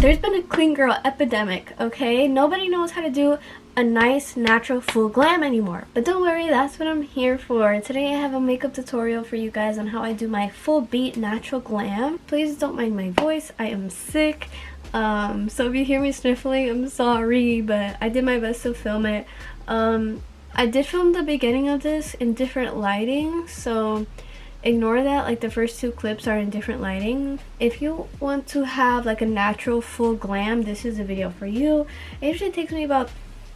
There's been a clean girl epidemic, okay? Nobody knows how to do a nice natural full glam anymore. But don't worry, that's what I'm here for. Today I have a makeup tutorial for you guys on how I do my full beat natural glam. Please don't mind my voice, I am sick. So if you hear me sniffling, I'm sorry, but I did my best to film it. I did film the beginning of this in different lighting, so ignore that. Like, the first two clips are in different lighting. If you want to have like a natural full glam, this is a video for you. It usually takes me about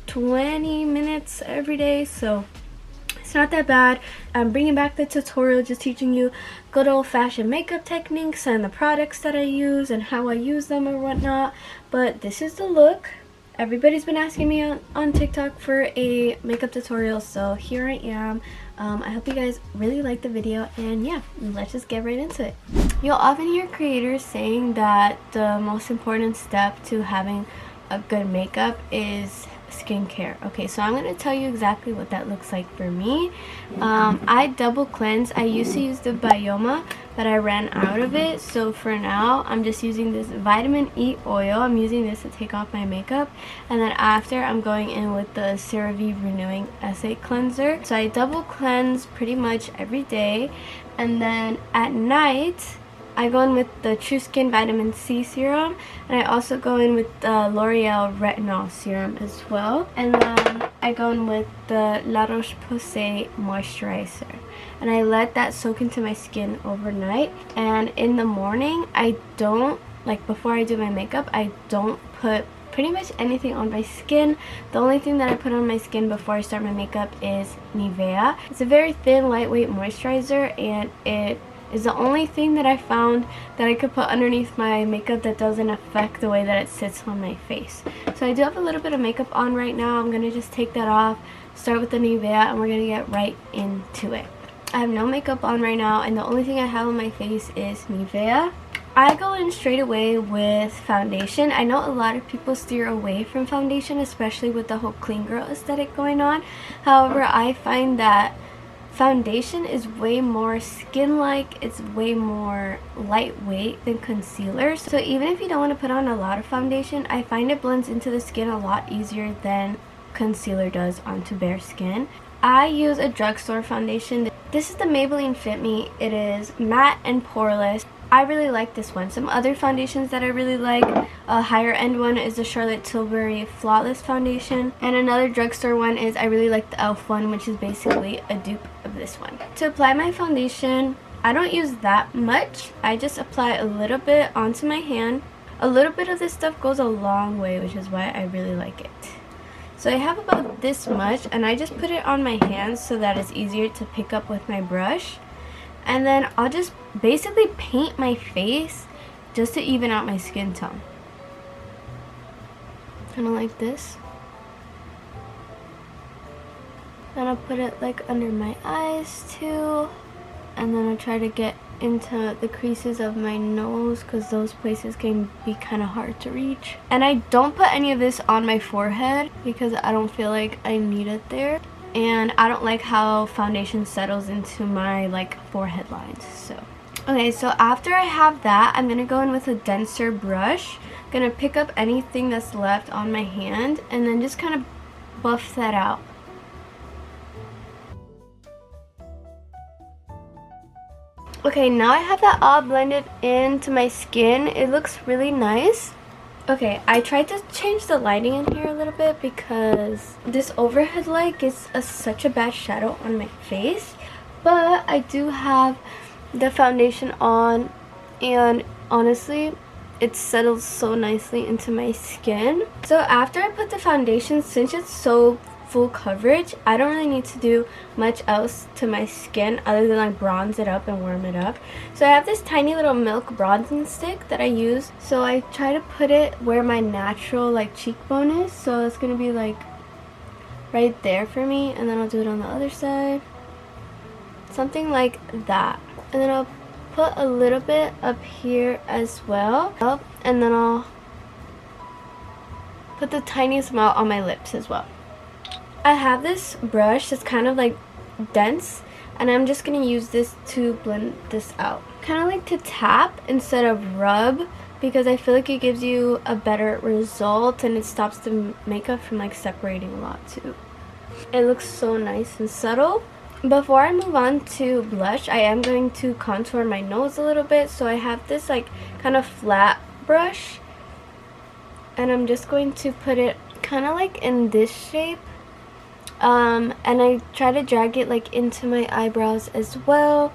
20 minutes every day, so it's not that bad. I'm bringing back the tutorial, just teaching you good old-fashioned makeup techniques and the products that I use and how I use them or whatnot. But this is the look. Everybody's been asking me on TikTok for a makeup tutorial, so here I am. I hope you guys really like the video, and yeah, let's just get right into it. You'll often hear creators saying that the most important step to having a good makeup is skincare. Okay, so I'm going to tell you exactly what that looks like for me. I double cleanse. I used to use the Bioma, but I ran out of it, so for now I'm just using this vitamin E oil. I'm using this to take off my makeup, and then after I'm going in with the CeraVe Renewing Essay Cleanser. So I double cleanse pretty much every day, and then at night I go in with the True Skin Vitamin C Serum, and I also go in with the L'Oreal Retinol Serum as well. And then I go in with the La Roche-Posay Moisturizer. And I let that soak into my skin overnight. And in the morning, I don't, like before I do my makeup, I don't put pretty much anything on my skin. The only thing that I put on my skin before I start my makeup is Nivea. It's a very thin, lightweight moisturizer, and it is the only thing that I found that I could put underneath my makeup that doesn't affect the way that it sits on my face. So I do have a little bit of makeup on right now. I'm going to just take that off, start with the Nivea, and we're going to get right into it. I have no makeup on right now, and the only thing I have on my face is Nivea. I go in straight away with foundation. I know a lot of people steer away from foundation, especially with the whole clean girl aesthetic going on. However, I find that foundation is way more skin-like, it's way more lightweight than concealer. So even if you don't want to put on a lot of foundation, I find it blends into the skin a lot easier than concealer does onto bare skin. I use a drugstore foundation. This is the Maybelline Fit Me. It is matte and poreless. I really like this one. Some other foundations that I really like, a higher end one is the Charlotte Tilbury Flawless Foundation, and another drugstore one is, I really like the e.l.f. one, which is basically a dupe of this one. To apply my foundation, I don't use that much. I just apply a little bit onto my hand. A little bit of this stuff goes a long way, which is why I really like it. So I have about this much, and I just put it on my hands so that it's easier to pick up with my brush. And then I'll just basically paint my face just to even out my skin tone. Kind of like this. Then I'll put it like under my eyes too. And then I'll try to get into the creases of my nose, because those places can be kind of hard to reach. And I don't put any of this on my forehead because I don't feel like I need it there. And I don't like how foundation settles into my like forehead lines. So okay, so after I have that, I'm gonna go in with a denser brush. Gonna pick up anything that's left on my hand and then just kind of buff that out. Okay, now I have that all blended into my skin. It looks really nice. Okay, I tried to change the lighting in here a little bit because this overhead light gives such a bad shadow on my face. But I do have the foundation on, and honestly, it settles so nicely into my skin. So after I put the foundation, since it's so full coverage, I don't really need to do much else to my skin other than like bronze it up and warm it up. So I have this tiny little milk bronzing stick that I use, so I try to put it where my natural like cheekbone is, so it's gonna be like right there for me, and then I'll do it on the other side, something like that. And then I'll put a little bit up here as well, and then I'll put the tiniest amount on my lips as well. I have this brush that's kind of like dense, and I'm just going to use this to blend this out. Kind of like to tap instead of rub, because I feel like it gives you a better result and it stops the makeup from like separating a lot too. It looks so nice and subtle. Before I move on to blush, I am going to contour my nose a little bit. So I have this like kind of flat brush, and I'm just going to put it kind of like in this shape. And I try to drag it like into my eyebrows as well,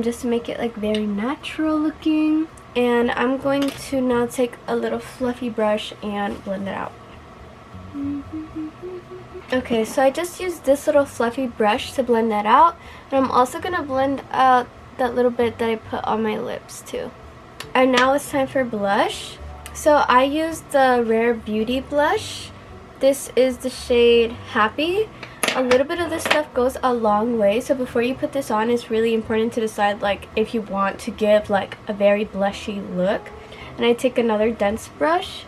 just to make it like very natural looking. And I'm going to now take a little fluffy brush and blend it out. Okay, so I just used this little fluffy brush to blend that out. And I'm also going to blend out that little bit that I put on my lips too. And now it's time for blush. So I used the Rare Beauty blush. This is the shade Happy. A little bit of this stuff goes a long way, so before you put this on, it's really important to decide like if you want to give like a very blushy look. And I take another dense brush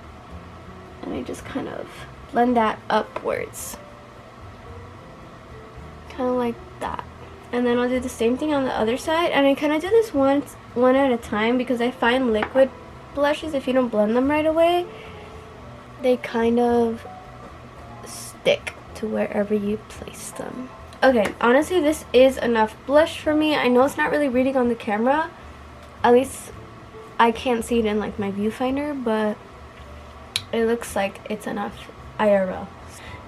and I just kind of blend that upwards, kind of like that. And then I'll do the same thing on the other side, and I kind of do this one at a time, because I find liquid blushes, if you don't blend them right away, they kind of stick to wherever you place them. Okay, honestly this is enough blush for me. I know it's not really reading on the camera, at least I can't see it in like my viewfinder, but it looks like it's enough IRL.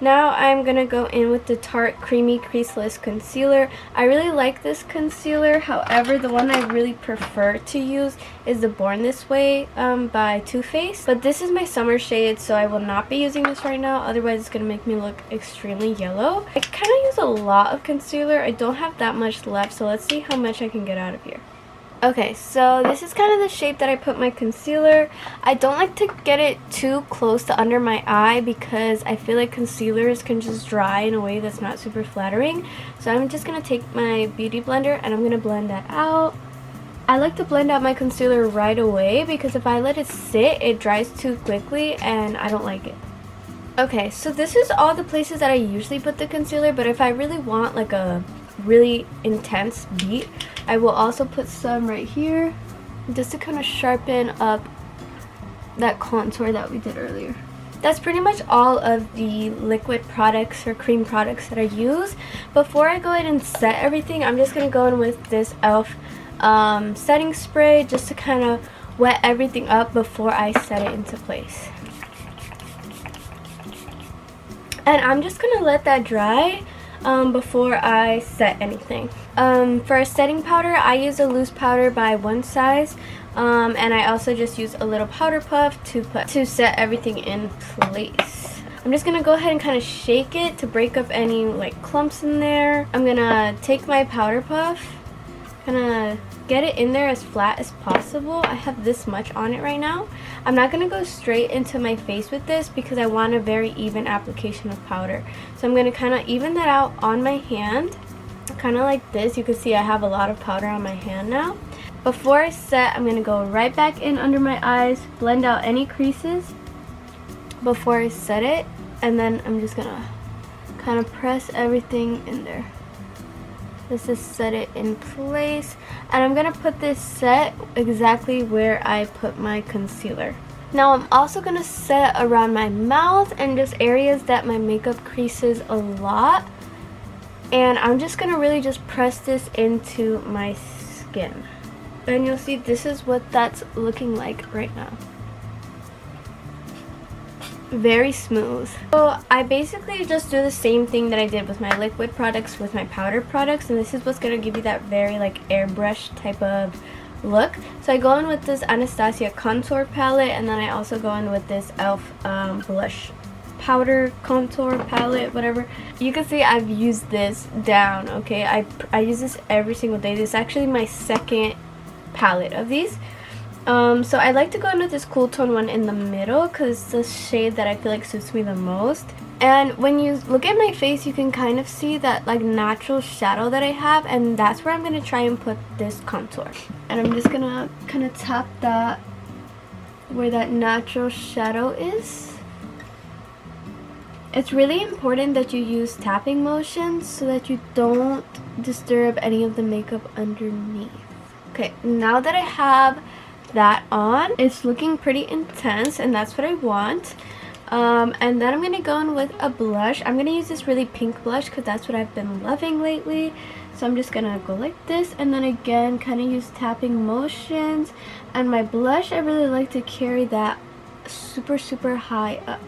Now I'm gonna go in with the Tarte Creamy Creaseless Concealer. I really like this concealer, however the one I really prefer to use is the Born This Way by Too Faced. But this is my summer shade, so I will not be using this right now, otherwise it's gonna make me look extremely yellow. I kind of use a lot of concealer. I don't have that much left, so let's see how much I can get out of here. Okay, so this is kind of the shape that I put my concealer. I don't like to get it too close to under my eye because I feel like concealers can just dry in a way that's not super flattering. So I'm just going to take my beauty blender and I'm going to blend that out. I like to blend out my concealer right away because if I let it sit, it dries too quickly and I don't like it. Okay, so this is all the places that I usually put the concealer, but if I really want like a really intense beat, I will also put some right here just to kind of sharpen up that contour that we did earlier. That's pretty much all of the liquid products or cream products that I use. Before I go ahead and set everything, I'm just going to go in with this e.l.f. Setting spray just to kind of wet everything up before I set it into place. And I'm just going to let that dry before I set anything. For a setting powder, I use a loose powder by One Size, and I also just use a little powder puff to set everything in place. I'm just gonna go ahead and kind of shake it to break up any like clumps in there. I'm gonna take my powder puff, kind of get it in there as flat as possible. I have this much on it right now. I'm not going to go straight into my face with this because I want a very even application of powder. So I'm going to kind of even that out on my hand, kind of like this. You can see I have a lot of powder on my hand now. Before I set, I'm going to go right back in under my eyes, blend out any creases before I set it, and then I'm just going to kind of press everything in there. This is set it in place, and I'm gonna put this set exactly where I put my concealer. Now I'm also gonna set around my mouth and just areas that my makeup creases a lot, and I'm just gonna really just press this into my skin, and you'll see this is what that's looking like right now. Very smooth. So I basically just do the same thing that I did with my liquid products with my powder products, and this is what's going to give you that very like airbrush type of look. So I go in with this Anastasia contour palette, and then I also go in with this e.l.f. Blush powder contour palette, whatever. You can see I've used this down, okay? I use this every single day. This is actually my second palette of these. So I like to go in with this cool tone one in the middle because it's the shade that I feel like suits me the most. And when you look at my face, you can kind of see that like natural shadow that I have, and that's where I'm going to try and put this contour. And I'm just going to kind of tap that where that natural shadow is. It's really important that you use tapping motions so that you don't disturb any of the makeup underneath. Okay, now that I have that on. It's looking pretty intense and that's what I want. And then I'm going to go in with a blush. I'm going to use this really pink blush because that's what I've been loving lately. So I'm just going to go like this and then again kind of use tapping motions. And my blush, I really like to carry that super high up.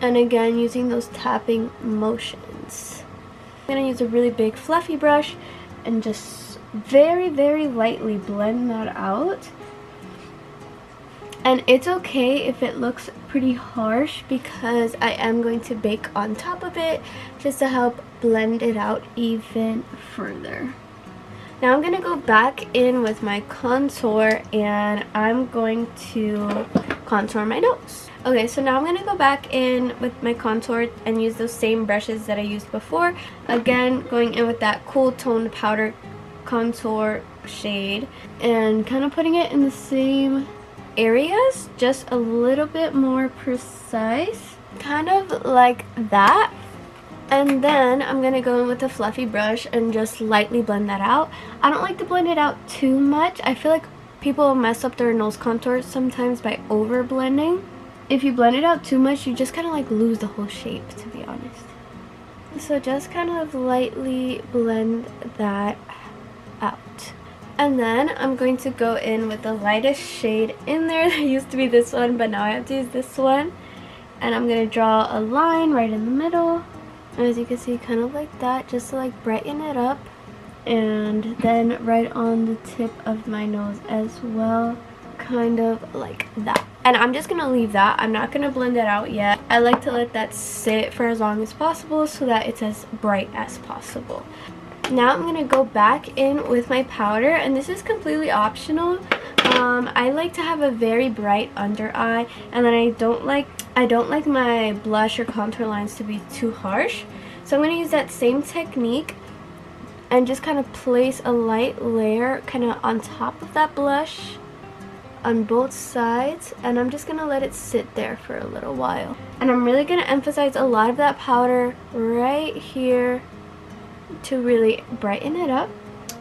And again, using those tapping motions. I'm going to use a really big fluffy brush and just very lightly blend that out. And it's okay if it looks pretty harsh because I am going to bake on top of it just to help blend it out even further. Now I'm going to go back in with my contour and I'm going to contour my nose. Okay, so now I'm going to go back in with my contour and use those same brushes that I used before. Again, going in with that cool toned powder contour shade and kind of putting it in the same areas, just a little bit more precise, kind of like that. And then I'm gonna go in with a fluffy brush and just lightly blend that out. I don't like to blend it out too much. I feel like people mess up their nose contour sometimes by over blending. If you blend it out too much, you just kind of like lose the whole shape, to be honest. So just kind of lightly blend that out. And then I'm going to go in with the lightest shade in there. There used to be this one, but now I have to use this one. And I'm going to draw a line right in the middle. As you can see, kind of like that, just to like brighten it up. And then right on the tip of my nose as well, kind of like that. And I'm just going to leave that. I'm not going to blend it out yet. I like to let that sit for as long as possible so that it's as bright as possible. Now I'm going to go back in with my powder, and this is completely optional. I like to have a very bright under eye, and then I don't like my blush or contour lines to be too harsh. So I'm going to use that same technique and just kind of place a light layer kind of on top of that blush on both sides, and I'm just going to let it sit there for a little while. And I'm really going to emphasize a lot of that powder right here to really brighten it up.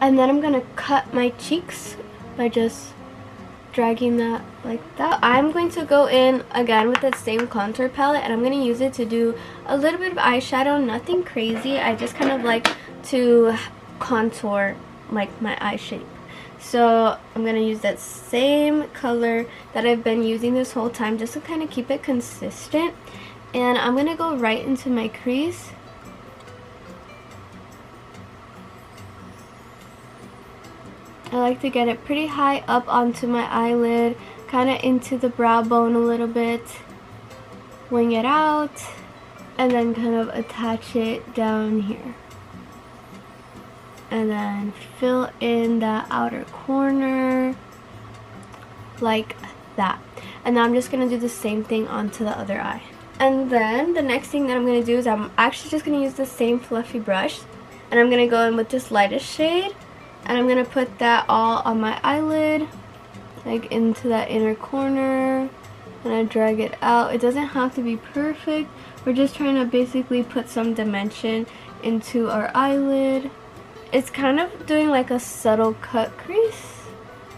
And then I'm gonna cut my cheeks by just dragging that like that. I'm going to go in again with that same contour palette and I'm gonna use it to do a little bit of eyeshadow, nothing crazy. I just kind of like to contour like my eye shape. So I'm gonna use that same color that I've been using this whole time just to kind of keep it consistent. And I'm gonna go right into my crease. I like to get it pretty high up onto my eyelid, kind of into the brow bone a little bit, wing it out, and then kind of attach it down here. And then fill in the outer corner like that. And now I'm just going to do the same thing onto the other eye. And then the next thing that I'm going to do is I'm actually just going to use the same fluffy brush, and I'm going to go in with this lightest shade. And I'm going to put that all on my eyelid, like into that inner corner, and I drag it out. It doesn't have to be perfect. We're just trying to basically put some dimension into our eyelid. It's kind of doing like a subtle cut crease,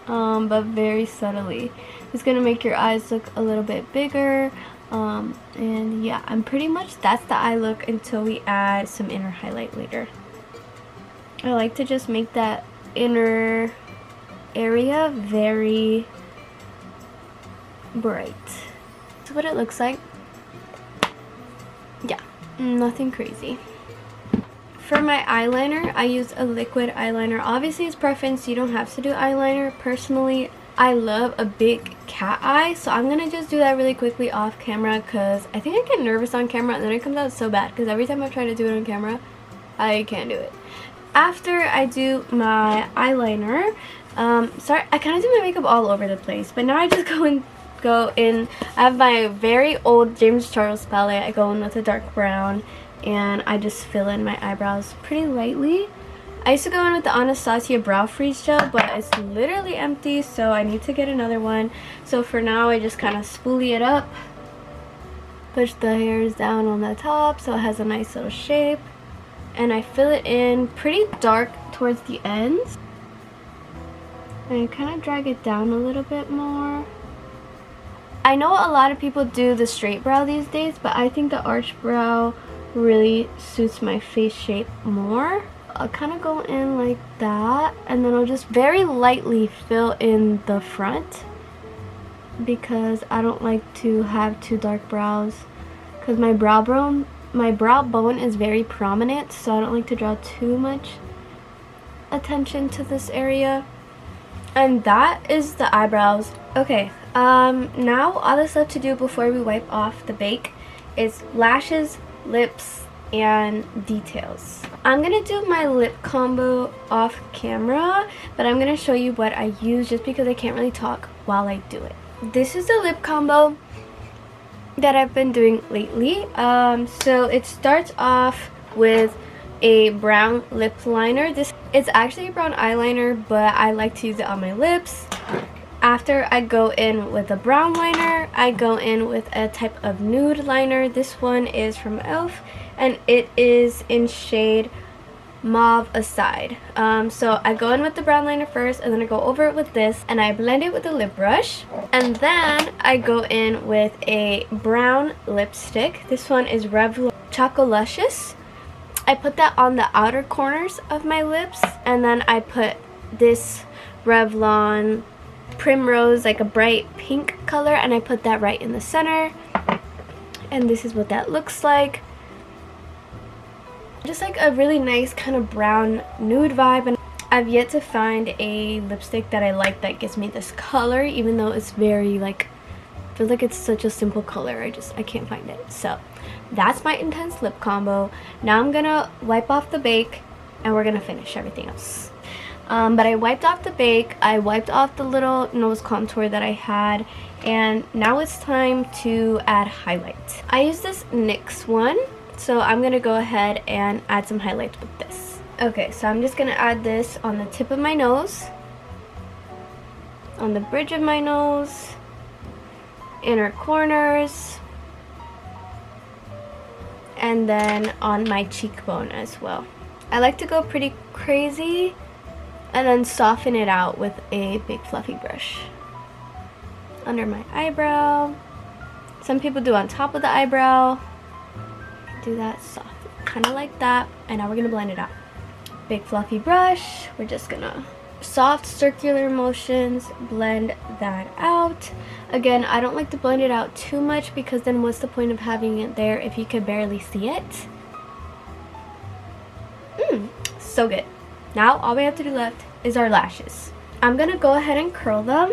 but very subtly. It's going to make your eyes look a little bit bigger. And yeah, that's the eye look until we add some inner highlight later. I like to just make that inner area very bright. That's what it looks like. Yeah, nothing crazy. For my eyeliner, I use a liquid eyeliner. Obviously, it's preference. You don't have to do eyeliner. Personally, I love a big cat eye, so I'm going to just do that really quickly off camera because I think I get nervous on camera and then it comes out so bad because every time I try to do it on camera, I can't do it. After I do my eyeliner, sorry, I kind of do my makeup all over the place, but now I just go in. I have my very old James Charles palette. I go in with a dark brown, and I just fill in my eyebrows pretty lightly. I used to go in with the Anastasia Brow Freeze Gel, but it's literally empty, so I need to get another one. So for now, I just kind of spoolie it up, push the hairs down on the top so it has a nice little shape. And I fill it in pretty dark towards the ends. And kind of drag it down a little bit more. I know a lot of people do the straight brow these days, but I think the arch brow really suits my face shape more. I'll kind of go in like that, and then I'll just very lightly fill in the front because I don't like to have too dark brows because my brow bone is very prominent, so I don't like to draw too much attention to this area. And that is the eyebrows. Okay, now all that's left to do before we wipe off the bake is lashes, lips, and details. I'm gonna do my lip combo off camera, but I'm gonna show you what I use just because I can't really talk while I do it. This is the lip combo that I've been doing lately. So it starts off with a brown lip liner. It's actually a brown eyeliner, but I like to use it on my lips. After I go in with a brown liner, I go in with a type of nude liner. This one is from e.l.f. and it is in shade Mauve Aside. So I go in with the brown liner first, and then I go over it with this, and I blend it with a lip brush. And then I go in with a brown lipstick. This one is Revlon Chocoluscious. I put that on the outer corners of my lips, and then I put this Revlon Primrose, like a bright pink color, and I put that right in the center. And this is what that looks like. Just like a really nice kind of brown nude vibe. And I've yet to find a lipstick that I like that gives me this color, even though it's very like, I feel like it's such a simple color. I can't find it. So that's my intense lip combo. Now I'm gonna wipe off the bake and we're gonna finish everything else. But I wiped off the bake, I wiped off the little nose contour that I had, and now it's time to add highlight. I use this NYX one, so I'm gonna go ahead and add some highlights with this. Okay, so I'm just gonna add this on the tip of my nose, on the bridge of my nose, inner corners, and then on my cheekbone as well. I like to go pretty crazy and then soften it out with a big fluffy brush. Under my eyebrow. Some people do on top of the eyebrow. Do that soft, kind of like that. And now we're gonna blend it out. Big fluffy brush. We're just gonna soft circular motions, blend that out. Again, I don't like to blend it out too much because then what's the point of having it there if you could barely see it? So good. Now all we have to do left is our lashes. I'm gonna go ahead and curl them.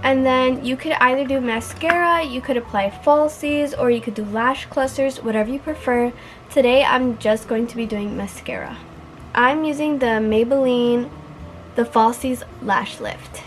And then you could either do mascara, you could apply falsies, or you could do lash clusters, whatever you prefer. Today I'm just going to be doing mascara. I'm using the Maybelline The Falsies Lash Lift.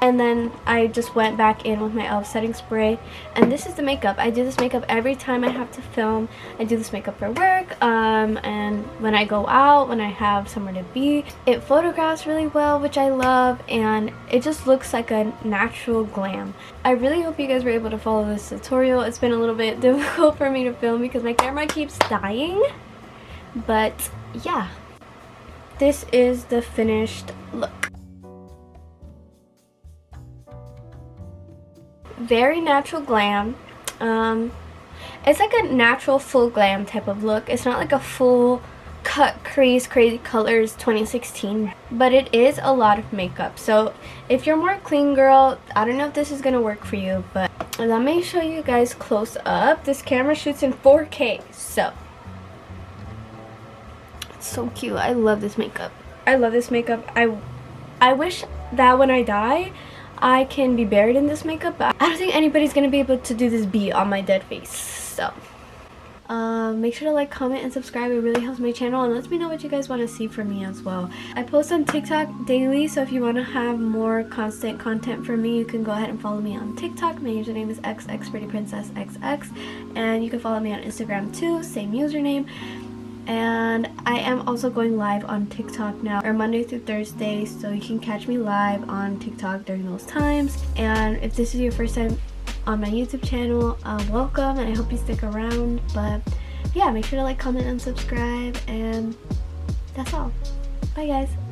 And then I just went back in with my e.l.f. setting spray, and this is the makeup. I do this makeup every time I have to film. I do this makeup for work, and when I go out, when I have somewhere to be. It photographs really well, which I love, and it just looks like a natural glam. I really hope you guys were able to follow this tutorial. It's been a little bit difficult for me to film because my camera keeps dying, but yeah, this is the finished look. Very natural glam. It's like a natural full glam type of look. It's not like a full cut crease crazy colors 2016, but it is a lot of makeup. So if you're more a clean girl, I don't know if this is gonna work for you, but let me show you guys close up. This camera shoots in 4K, so it's so cute. I love this makeup. I love this makeup. I wish that when I die I can be buried in this makeup, but I don't think anybody's gonna be able to do this beat on my dead face. So make sure to like, comment, and subscribe. It really helps my channel and lets me know what you guys want to see from me as well. I post on TikTok daily, so if you want to have more constant content from me, you can go ahead and follow me on TikTok. My username is xxprettyprincessxx, and you can follow me on Instagram too, same username. And I am also going live on TikTok now, or Monday through Thursday, so you can catch me live on TikTok during those times. And if this is your first time on my YouTube channel, welcome, and I hope you stick around. But yeah, make sure to like, comment, and subscribe, and that's all. Bye guys.